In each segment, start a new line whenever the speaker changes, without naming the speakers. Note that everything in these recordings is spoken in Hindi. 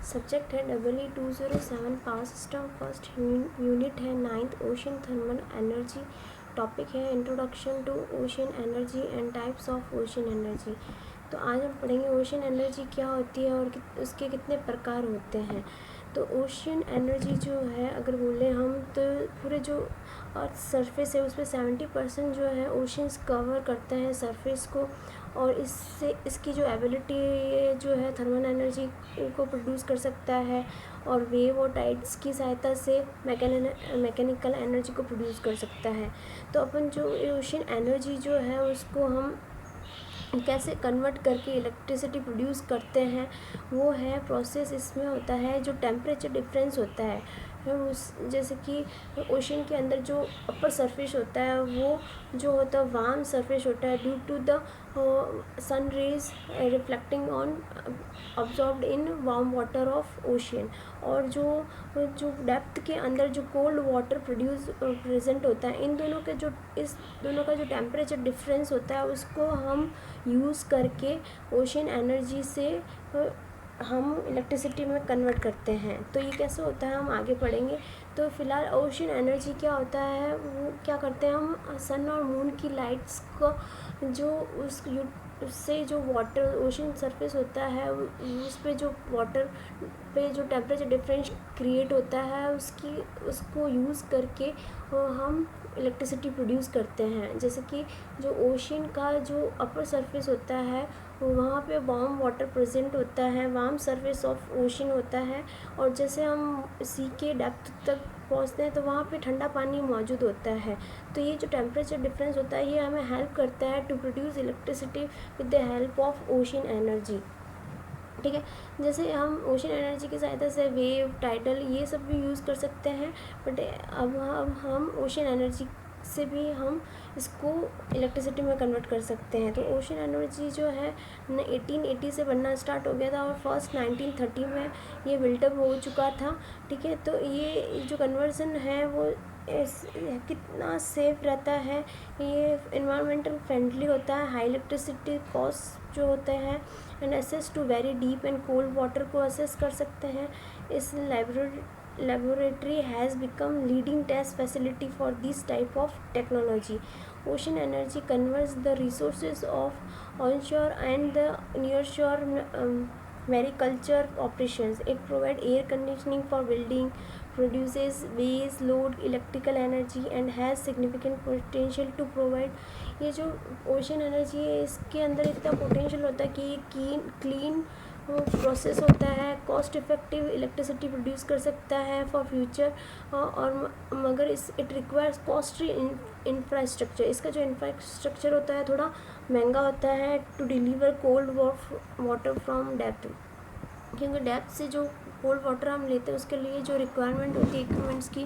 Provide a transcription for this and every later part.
सब्जेक्ट है EE 2007 power system, first unit है 9th ocean thermal energy. Topic है introduction to ocean energy and types of ocean energy. तो आज हम पढ़ेंगे ओशन एनर्जी क्या होती है और उसके कितने प्रकार होते हैं। तो ओशन एनर्जी जो है अगर बोले हम तो पूरे जो अर्थ सरफेस है उस पर 70% जो है ओशंस कवर करते हैं सरफेस को, और इससे इसकी जो एबिलिटी जो है थर्मल एनर्जी को प्रोड्यूस कर सकता है और वेव और टाइड्स की सहायता से मैकेनिकल एनर्जी को प्रोड्यूस कर सकता है। तो अपन जो ओशन एनर्जी जो है उसको हम कैसे कन्वर्ट करके इलेक्ट्रिसिटी प्रोड्यूस करते हैं, वो है प्रोसेस इसमें होता है जो टेम्परेचर डिफरेंस होता है उस जैसे कि ओशन के अंदर जो अपर सरफेस होता है वो जो होता है वार्म सरफेस होता है due to the sun rays reflecting on absorbed in warm water of ocean, और जो डेप्थ के अंदर जो कोल्ड वाटर प्रेजेंट होता है, इन दोनों के जो इस दोनों का जो टेम्परेचर डिफरेंस होता है उसको हम यूज़ करके ओशन एनर्जी से हम इलेक्ट्रिसिटी में कन्वर्ट करते हैं। तो ये कैसे होता है हम आगे पढ़ेंगे। तो फिलहाल ओशन एनर्जी क्या होता है, वो क्या करते हैं हम सन और मून की लाइट्स को जो उससे जो वाटर ओशन सरफेस होता है उस पे जो वाटर पे जो टेम्परेचर डिफरेंस क्रिएट होता है उसको यूज़ करके हम इलेक्ट्रिसिटी प्रोड्यूस करते हैं। जैसे कि जो ओशन का जो अपर सरफेस होता है वहाँ पे वार्म वाटर प्रेजेंट होता है, वार्म सरफेस ऑफ ओशन होता है, और जैसे हम सी के डेप्थ तक पहुँचते हैं तो वहाँ पे ठंडा पानी मौजूद होता है। तो ये जो टेम्परेचर डिफरेंस होता है ये हमें हेल्प करता है to produce electricity with the help of ocean energy. ठीक है, जैसे हम ओशन एनर्जी की सहायता से वेव टाइडल ये सब भी यूज़ कर सकते हैं, बट अब हम ओशन एनर्जी से भी हम इसको इलेक्ट्रिसिटी में कन्वर्ट कर सकते हैं। तो ओशन एनर्जी जो है 1880 से बनना स्टार्ट हो गया था और फर्स्ट 1930 में ये बिल्टअप हो चुका था। ठीक है, तो ये जो कन्वर्जन है वो कितना सेफ रहता है, ये इन्वायरमेंटल फ्रेंडली होता है, हाई इलेक्ट्रिसिटी कॉस्ट जो होते हैं and access to very deep and cold water को असेस कर सकते हैं। इस laboratory has become leading test facility for this type of technology. Ocean energy converts the resources of onshore and the nearshore mariculture operations. It provides air conditioning for building, produces base load electrical energy and has significant potential to provide। ये जो ओशन एनर्जी है इसके अंदर इतना पोटेंशियल होता है कि ये क्लीन प्रोसेस होता है, कॉस्ट इफ़ेक्टिव इलेक्ट्रिसिटी प्रोड्यूस कर सकता है फॉर फ्यूचर, और मगर इट रिक्वायर्स कॉस्टली इंफ्रास्ट्रक्चर। इसका जो इंफ्रास्ट्रक्चर होता है थोड़ा महंगा होता है to deliver cold water from depth, क्योंकि डेप्थ से जो कोल्ड वाटर हम लेते हैं उसके लिए जो रिक्वायरमेंट होती है इक्विपमेंट्स की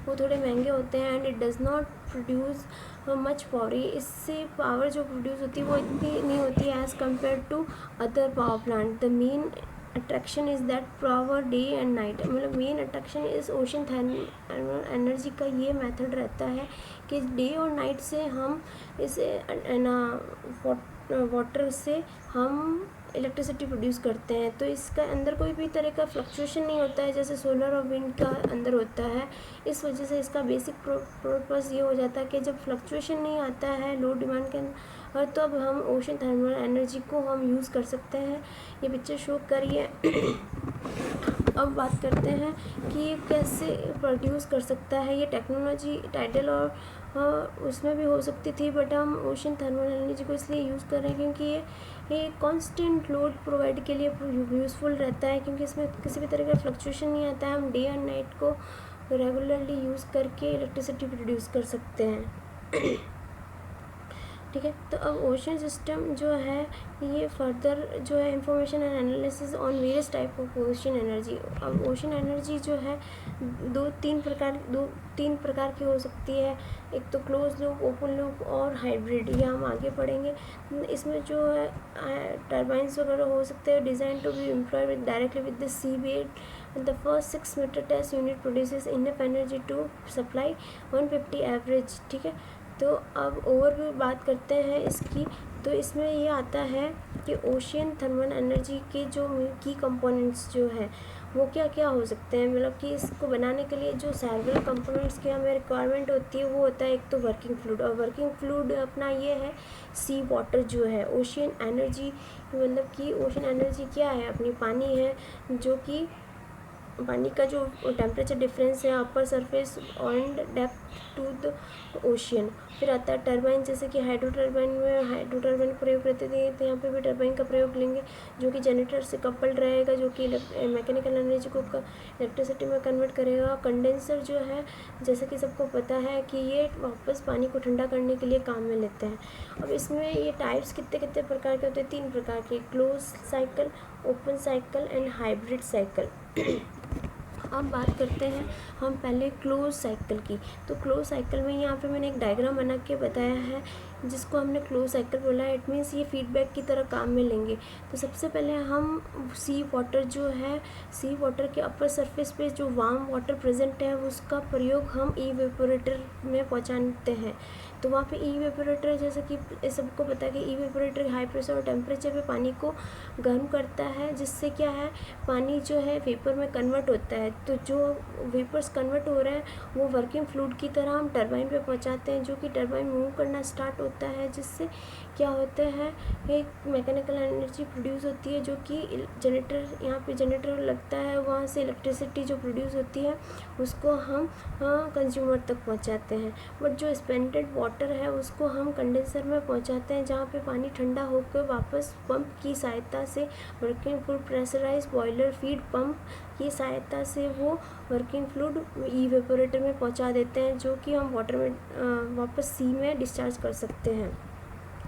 वो थोड़े महंगे होते हैं and it does not produce much power. इससे पावर जो प्रोड्यूस होती है वो इतनी नहीं होती है as compare to other power plant. The main attraction is that power day and night, मतलब मेन अट्रैक्शन इस ओशन एनर्जी का ये मेथड रहता है कि डे और नाइट से हम इस वाटर से हम इलेक्ट्रिसिटी प्रोड्यूस करते हैं। तो इसका अंदर कोई भी तरह का फ्लक्चुएशन नहीं होता है जैसे सोलर और विंड का अंदर होता है। इस वजह से इसका बेसिक पर्पस ये हो जाता है कि जब फ्लक्चुएशन नहीं आता है लो डिमांड के अंदर, तो अब हम ओशन थर्मल एनर्जी को हम यूज़ कर सकते हैं। ये पिक्चर शो करिए। अब बात करते हैं कि ये कैसे प्रोड्यूस कर सकता है। ये टेक्नोलॉजी टाइडल और उसमें भी हो सकती थी, बट हम ओशन थर्मल एनर्जी को इसलिए यूज़ कर रहे हैं क्योंकि ये कांस्टेंट लोड प्रोवाइड के लिए यूज़फुल रहता है, क्योंकि इसमें किसी भी तरह का फ्लक्चुएशन नहीं आता है। हम डे एंड नाइट को रेगुलरली यूज़ करके इलेक्ट्रिसिटी प्रोड्यूस कर सकते हैं। ठीक है, तो अब ओशन सिस्टम जो है ये फर्दर जो है information and analysis on various type of ocean energy. अब ओशन एनर्जी जो है तीन प्रकार की हो सकती है, एक तो क्लोज लूप, ओपन लूप और हाइब्रिड, ये हम आगे पढ़ेंगे। इसमें जो है टर्बाइंस वगैरह हो सकते हैं design to be employed directly with the sea bed. The first 6 metre test unit produces enough energy to supply 150 average. ठीक है, तो अब ओवरव्यू बात करते हैं इसकी। तो इसमें ये आता है कि ओशियन थर्मल एनर्जी के जो की कंपोनेंट्स जो है वो क्या क्या हो सकते हैं, मतलब कि इसको बनाने के लिए जो सेवरल कंपोनेंट्स की हमें रिक्वायरमेंट होती है वो होता है एक तो वर्किंग फ्लूइड, और वर्किंग फ्लूइड अपना ये है सी वाटर जो है। ओशियन एनर्जी मतलब कि ओशियन एनर्जी क्या है, अपनी पानी है, जो कि पानी का जो टेम्परेचर डिफरेंस है upper surface and depth to the ocean. फिर आता है टरबाइन, जैसे कि हाइड्रो टरबाइन में हाइड्रो टरबाइन प्रयोग करते थे, तो यहाँ पे भी टरबाइन का प्रयोग लेंगे जो कि जनरेटर से कपल्ड रहेगा, जो कि मैकेनिकल एनर्जी को इलेक्ट्रिसिटी में कन्वर्ट करेगा। कंडेंसर जो है जैसे कि सबको पता है कि ये वापस पानी को ठंडा करने के लिए काम में लेते हैं। अब इसमें ये टाइप्स कितने कितने प्रकार के होते हैं, 3 प्रकार के, close cycle, open cycle and hybrid cycle. अब बात करते हैं हम पहले क्लोज साइकिल की। तो क्लोज साइकिल में यहाँ पे मैंने एक डायग्राम बना के बताया है जिसको हमने क्लोज साइकिल बोला है। इट मीन्स ये फीडबैक की तरह काम में लेंगे। तो सबसे पहले हम सी वाटर जो है, सी वाटर के अपर सरफेस पे जो वार्म वाटर प्रेजेंट है उसका प्रयोग हम इवेपोरेटर में पहुँचाते हैं। तो वहाँ पे इवेपोरेटर, जैसे कि सबको पता है कि इवेपोरेटर हाई प्रेशर और टेम्परेचर पे पानी को गर्म करता है, जिससे क्या है पानी जो है वेपर में कन्वर्ट होता है। तो जो वेपर्स कन्वर्ट हो रहे हैं वो वर्किंग फ्लूइड की तरह हम टरबाइन पे पहुंचाते हैं, जो कि टरबाइन मूव करना स्टार्ट होता है, जिससे क्या होता है एक मैकेनिकल एनर्जी प्रोड्यूस होती है, जो कि जनरेटर, यहाँ पे जनरेटर लगता है, वहाँ से इलेक्ट्रिसिटी जो प्रोड्यूस होती है उसको हम कंज्यूमर तक पहुँचाते हैं। बट जो एक्सपेंडेड वाटर है उसको हम कंडेंसर में पहुँचाते हैं, जहाँ पे पानी ठंडा होकर वापस पंप की सहायता से working fluid pressurise boiler feed pump की सहायता से वो वर्किंग फ्लूइड इवेपोरेटर में पहुंचा देते हैं, जो कि हम वाटर में वापस सी में डिस्चार्ज कर सकते हैं।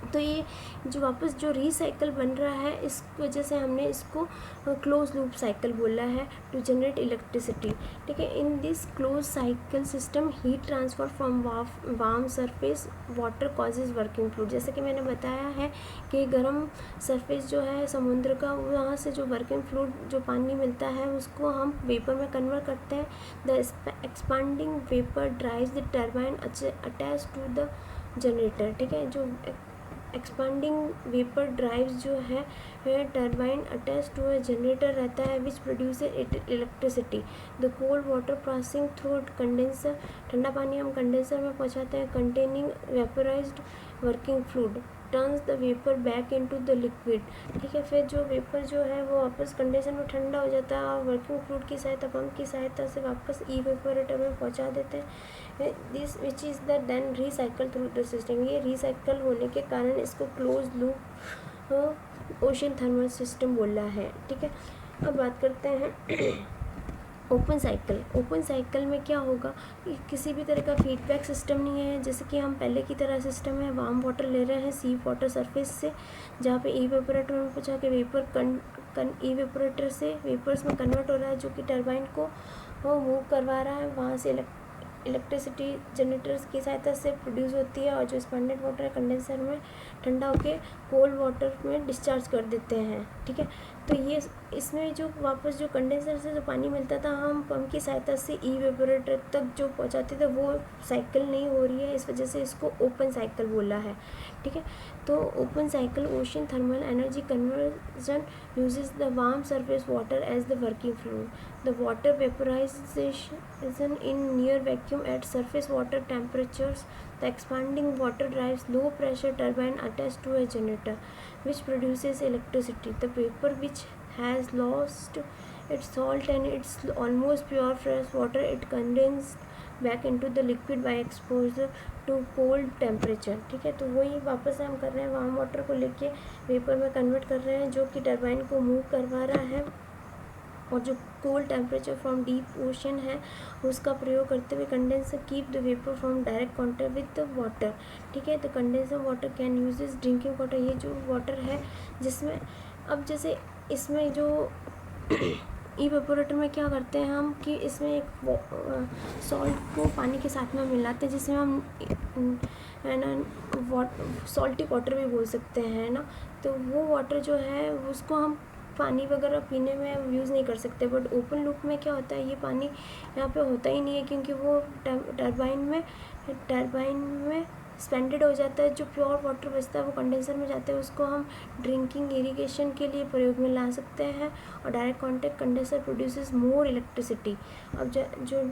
तो ये जो वापस जो रीसाइकल बन रहा है इस वजह से हमने इसको क्लोज लूप साइकिल बोला है टू जनरेट इलेक्ट्रिसिटी। ठीक है, in this close cycle system heat transfer from warm surface water causes working fluid. जैसे कि मैंने बताया है कि गर्म सरफेस जो है समुद्र का, वहाँ से जो वर्किंग फ्लूइड जो पानी मिलता है उसको हम वेपर में कन्वर्ट करते हैं। The expanding vapour drives the turbine attach to the generator. ठीक है, जो एक्सपांडिंग वेपर ड्राइव्स जो है turbine attach to a generator रहता है which produce electricity. The cold water processing through condenser, ठंडा पानी हम कंडेंसर में पहुंचाते हैं containing vaporised working fluid turns the vapour back into the liquid. ठीक है, फिर जो वेपर जो है वो वापस कंडेंसर में ठंडा हो जाता है और वर्किंग फ्लूइड की सहायता पंप की सहायता से वापस इवेपोरेटर में पहुंचा देते हैं। This which is the then recycle through the system. ये रिसाइकल होने के कारण इसको close loop ocean thermal system बोला है। ठीक है, अब बात करते हैं ओपन साइकिल। ओपन साइकिल में क्या होगा कि किसी भी तरह का फीडबैक सिस्टम नहीं है, जैसे कि हम पहले की तरह सिस्टम है, वार्म वाटर ले रहे हैं सी वाटर सरफेस से, जहाँ पे इवेपोरेटर में पहुँचा के वेपर इवेपोरेटर से वेपर्स में कन्वर्ट हो रहा है, जो कि टरबाइन को मूव करवा रहा है, वहाँ से इलेक्ट्रिसिटी जनरेटर्स की सहायता से प्रोड्यूस होती है, और जो एक्सपेंडेड वाटर है कंडेंसर में ठंडा होकर कोल्ड वाटर में डिस्चार्ज कर देते हैं। ठीक है, तो ये इसमें जो वापस जो कंडेंसर से जो पानी मिलता था हम पंप की सहायता से इवेपोरेटर तक जो पहुंचाते थे वो साइकिल नहीं हो रही है, इस वजह से इसको ओपन साइकिल बोला है। ठीक है, तो open cycle ocean thermal energy conversion uses the warm surface water as the working fluid. The water vaporisation in near vacuum at surface water temperatures. The expanding water drives low pressure turbine attached to a generator which produces electricity. The vapor which has lost its salt and its almost pure fresh water, it condenses back into the liquid by exposure to cold temperature. ठीक है, तो वही वापस हम कर रहे हैं, वार्म वाटर को लेके वेपर में कन्वर्ट कर रहे हैं, जो कि टरबाइन को मूव करवा रहा है, और जो cold temperature from deep ocean है उसका प्रयोग करते हुए condenser keep the vapour from direct contact with the water. ठीक है, तो condenser water can use is drinking water. ये जो वाटर है जिसमें अब जैसे इसमें जो इवेपोरेटर में क्या करते हैं हम कि इसमें एक सॉल्ट को पानी के साथ में मिलाते हैं, जिसमें हम है ना सॉल्टी वाटर भी बोल सकते हैं ना। तो वो वाटर जो है उसको हम पानी वगैरह पीने में यूज़ नहीं कर सकते। बट ओपन लूप में क्या होता है, ये पानी यहाँ पे होता ही नहीं है, क्योंकि वो टरबाइन में एक्सपेंडेड हो जाता है, जो प्योर वाटर बचता है वो कंडेंसर में जाता है, उसको हम ड्रिंकिंग, इरिगेशन के लिए प्रयोग में ला सकते हैं। और डायरेक्ट कॉन्टैक्ट कंडेंसर प्रोड्यूसेस मोर इलेक्ट्रिसिटी। अब जो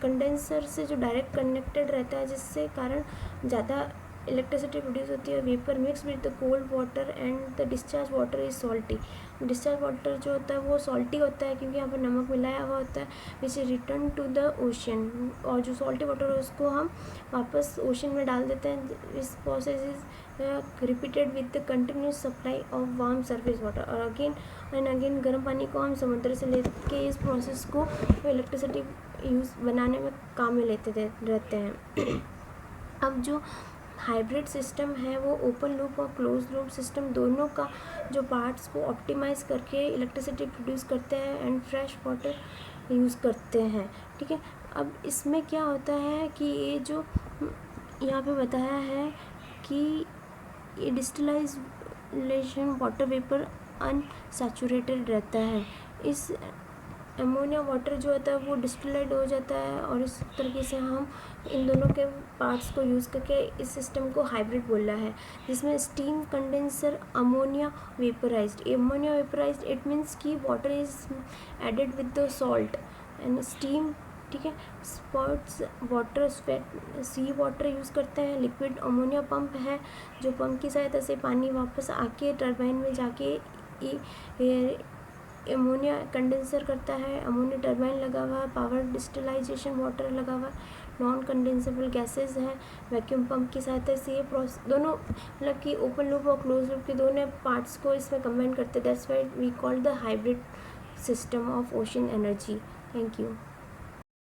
कंडेंसर से जो डायरेक्ट कनेक्टेड रहता है, जिससे कारण ज़्यादा इलेक्ट्रिसिटी प्रोड्यूस होती है। Vapour mix with the cold water and the discharge water is salty. Discharge water जो होता है वो सॉल्टी होता है, क्योंकि यहाँ पर नमक मिलाया हुआ होता है, which is return to the ocean. और जो सॉल्टी वाटर है उसको हम वापस ओशन में डाल देते हैं। इस process is repeated with the continuous supply of warm surface water. और अगेन एंड अगेन गर्म पानी को हम समुद्र से लेके इस प्रोसेस को इलेक्ट्रिसिटी यूज़ बनाने में काम में लेते रहते हैं। अब जो हाइब्रिड सिस्टम है वो ओपन लूप और क्लोज लूप सिस्टम दोनों का जो पार्ट्स को ऑप्टिमाइज़ करके इलेक्ट्रिसिटी प्रोड्यूस करते हैं एंड फ्रेश वाटर यूज़ करते हैं। ठीक है, अब इसमें क्या होता है कि ये जो यहाँ पे बताया है कि ये डिस्टिलाइजेशन वाटर वेपर अनसैचुरेटेड रहता है। इस अमोनिया वाटर जो होता है वो डिस्टिलाइड हो जाता है, और इस तरीके से हम इन दोनों के पार्ट्स को यूज़ करके इस सिस्टम को हाइब्रिड बोला है, जिसमें steam condenser ammonia vaporised. Ammonia vaporised it means कि water is added with the salt and steam. ठीक है, spots water, sweat, sea water use करते हैं। लिक्विड अमोनिया पंप है, जो पंप की सहायता से पानी वापस आके टरबाइन में जाके अमोनिया कंडेंसर करता है। अमोनिया टरबाइन लगा हुआ है, पावर डिस्टिलाइजेशन वाटर लगा हुआ है, नॉन कंडेंसेबल गैसेस हैं। वैक्यूम पंप की सहायता से ये प्रोसेस दोनों, मतलब कि ओपन लूप और क्लोज लूप के दोनों पार्ट्स को इसमें कंबाइन करते हैं। That's why we call the hybrid system of ocean energy. Thank you.